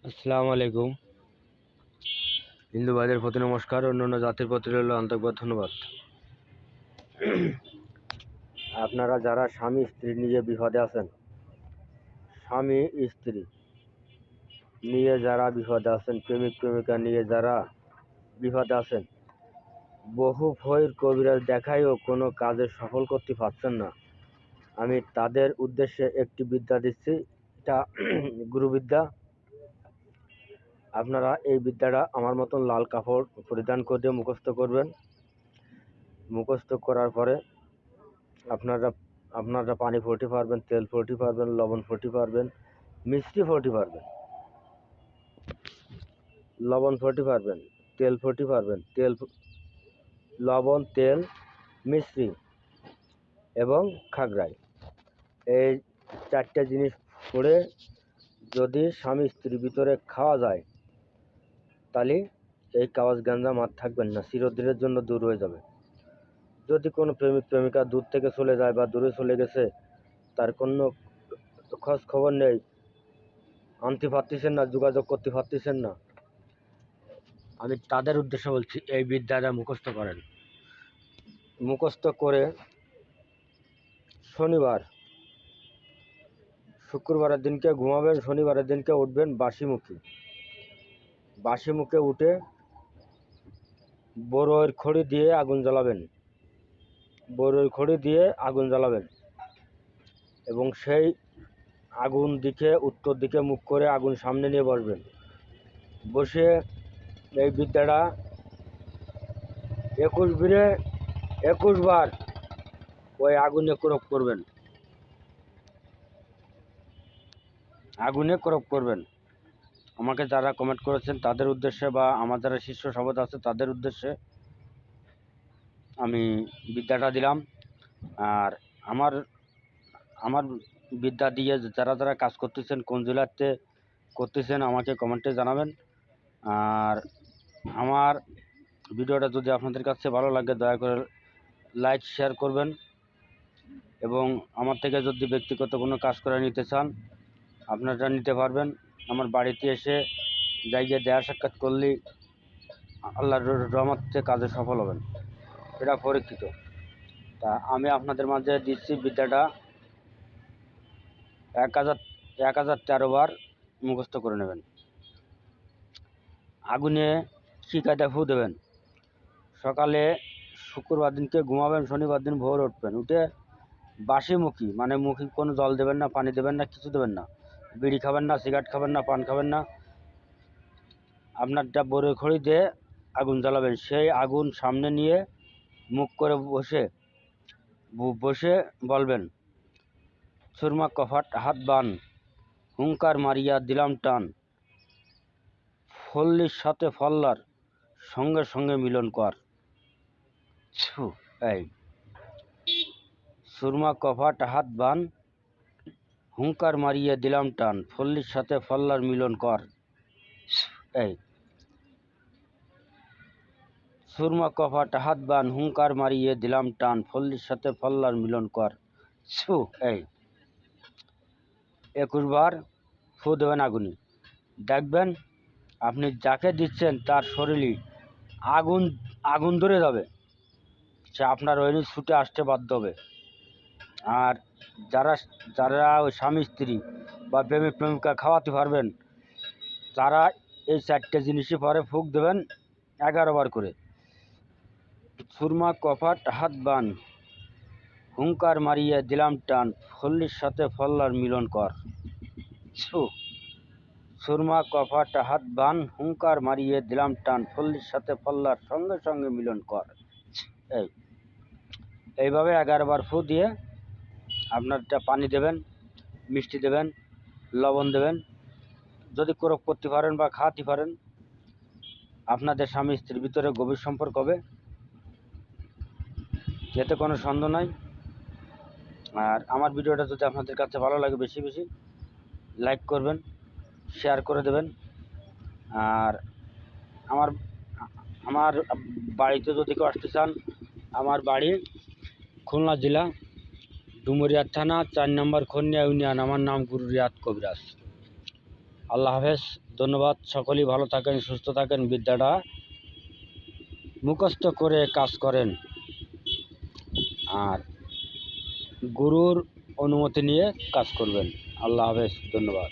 আসসালামু আলাইকুম। হিন্দু ভাইদের প্রতি নমস্কার, অন্যান্য জাতির প্রতি রইল আন্তরিক ধন্যবাদ। আপনারা যারা স্বামী স্ত্রী নিয়ে বিপদে আছেন, স্বামী স্ত্রী নিয়ে যারা বিপদে আছেন, প্রেমিক প্রেমিকা নিয়ে যারা বিপদে আছেন, বহু ভয়ের কবিরাজ দেখায়ও কোনো কাজে সফল করতে পারছেন না, আমি তাদের উদ্দেশ্যে একটি বিদ্যা দিচ্ছি। এটা গুরুবিদ্যা। আপনারা এই বিদ্যাটা আমার মতন লাল কাপড় পরিধান করে মুখস্থ করবেন। মুখস্থ করার পরে আপনারা আপনারা পানি ফোঁটি পারবেন, তেল ফোঁটি পারবেন, লবণ ফোঁটি পারবেন, মিষ্টি ফোঁটি পারবেন, লবণ ফোঁটি পারবেন, তেল ফোঁটি পারবেন, লবণ, তেল, মিষ্টি এবং খাগড়াই, এই চারটে জিনিস পড়ে যদি স্বামী স্ত্রীর ভিতরে খাওয়া যায়, তাহলে এই কাওয়াজ গাঞ্জাম আর থাকবেন না, চিরদিনের জন্য দূর হয়ে যাবে। যদি কোনো প্রেমিক প্রেমিকা দূর থেকে চলে যায় বা দূরে চলে গেছে, তার কোনো খোঁজ খবর নেই, আনতে পারতেছেন না, যোগাযোগ করতে পারতেছেন না, আমি তাদের উদ্দেশ্যে বলছি এই বিদ্যাটা মুখস্থ করেন। মুখস্থ করে শুক্রবারের দিনকে ঘুমাবেন, শনিবারের দিনকে উঠবেন বাসি মুখে উঠে বড়ইয়ের খড়ি দিয়ে আগুন জ্বালাবেন এবং সেই আগুন দিকে উত্তর দিকে মুখ করে আগুন সামনে নিয়ে বসবেন। বসে এই বিদ্যাটা 21 বার ওই আগুনে ক্রপ করবেন। আমাকে যারা কমেন্ট করেছেন তাদের উদ্দেশ্যে বা আমার যারা শিষ্য শপথ আছে তাদের উদ্দেশ্যে আমি বিদ্যাটা দিলাম। আর আমার আমার বিদ্যা দিয়ে যারা যারা কাজ করতেছেন, কোন জেলাতে করতেছেন, আমাকে কমেন্টে জানাবেন। আর আমার ভিডিওটা যদি আপনাদের কাছে ভালো লাগে, দয়া করে লাইক শেয়ার করবেন। এবং আমার থেকে যদি ব্যক্তিগত কোনো কাজ করে নিতে চান, আপনারা নিতে পারবেন। আমার বাড়িতে এসে জায়গায় দেয়া সাক্ষাৎ করলেই আল্লাহর রহমতে কাজে সফল হবেন, এটা পরীক্ষিত। তা আমি আপনাদের মাঝে দিচ্ছি বিদ্যাটা 1013 বার মুখস্থ করে নেবেন। আগুনে শিকায়দা ফু দেবেন। সকালে শুক্রবার দিনকে ঘুমাবেন, শনিবার দিন ভোর উঠবেন, উঠে বাসি মানে মুখে কোনো জল দেবেন না, পানি দেবেন না, কিছু দেবেন না, বিড়ি খাবেন না, সিগারেট খাবেন না, পান খাবেন না। আপনারটা বড়ই খড়ি দিয়ে আগুন জ্বালাবেন। সেই আগুন সামনে নিয়ে মুখ করে বসে বলবেন, সুরমা কফাট হাত বান, হুঙ্কার মারিয়া দিলাম টান, ফল্লির সাথে ফল্লার সঙ্গে সঙ্গে মিলন কর। এই সুরমা কফাট হাত বান, হুঙ্কার মারিয়ে দিলাম টান, ফল্লির সাথে ফল্লার মিলন কর। এই সুরমা কফাট হাত বান, হুঙ্কার মারিয়ে দিলাম টান, ফল্লির সাথে ফল্লার মিলন কর। এই 21 বার ফু দেবেন আগুনে। দেখবেন আপনি যাকে দিচ্ছেন তার শরীরে আগুন ধরে যাবে, সে আপনার ওই ছুটে আসতে বাধ্য হবে। আর যারা যারা ওই স্বামী স্ত্রী বা প্রেমিক প্রেমিকা খাওয়াতে পারবেন, তারা এই 4টে জিনিসই পরে ফুঁক দেবেন 11 বার করে। সুরমা কফাট হাত বান, হুঙ্কার মারিয়ে দিলাম টান, ফল্লির সাথে ফল্লার মিলন কর। সুরমা কফাট হাত বান, হুঙ্কার মারিয়ে দিলাম টান, ফল্লির সাথে ফল্লার সঙ্গে সঙ্গে মিলন কর। এইভাবে 11 বার ফু দিয়ে আপনারটা পানি দেবেন, মিষ্টি দেবেন, লবণ দেবেন। যদি ক্রোপ করতে পারেন বা খাওয়াতে পারেন, আপনাদের স্বামী স্ত্রীর ভিতরে গভীর সম্পর্ক হবে, এতে কোনো সন্দেহ নাই। আর আমার ভিডিওটা যদি আপনাদের কাছে ভালো লাগে, বেশি বেশি লাইক করবেন, শেয়ার করে দেবেন। আর আমার আমার বাড়িতে যদি কেউ আসতে চান, আমার বাড়ি খুলনা জেলা, ডুমুরিয়া থানা, 4 নম্বর খনিয়া ইউনিয়ন। আমার নাম গুরু রিয়াদ কবিরাজ। আল্লাহ হাফেজ। ধন্যবাদ। সকলেই ভালো থাকেন, সুস্থ থাকেন, বিদ্যাটা মুখস্থ করে কাজ করেন আর গুরুর অনুমতি নিয়ে কাজ করবেন। আল্লাহ হাফেজ। ধন্যবাদ।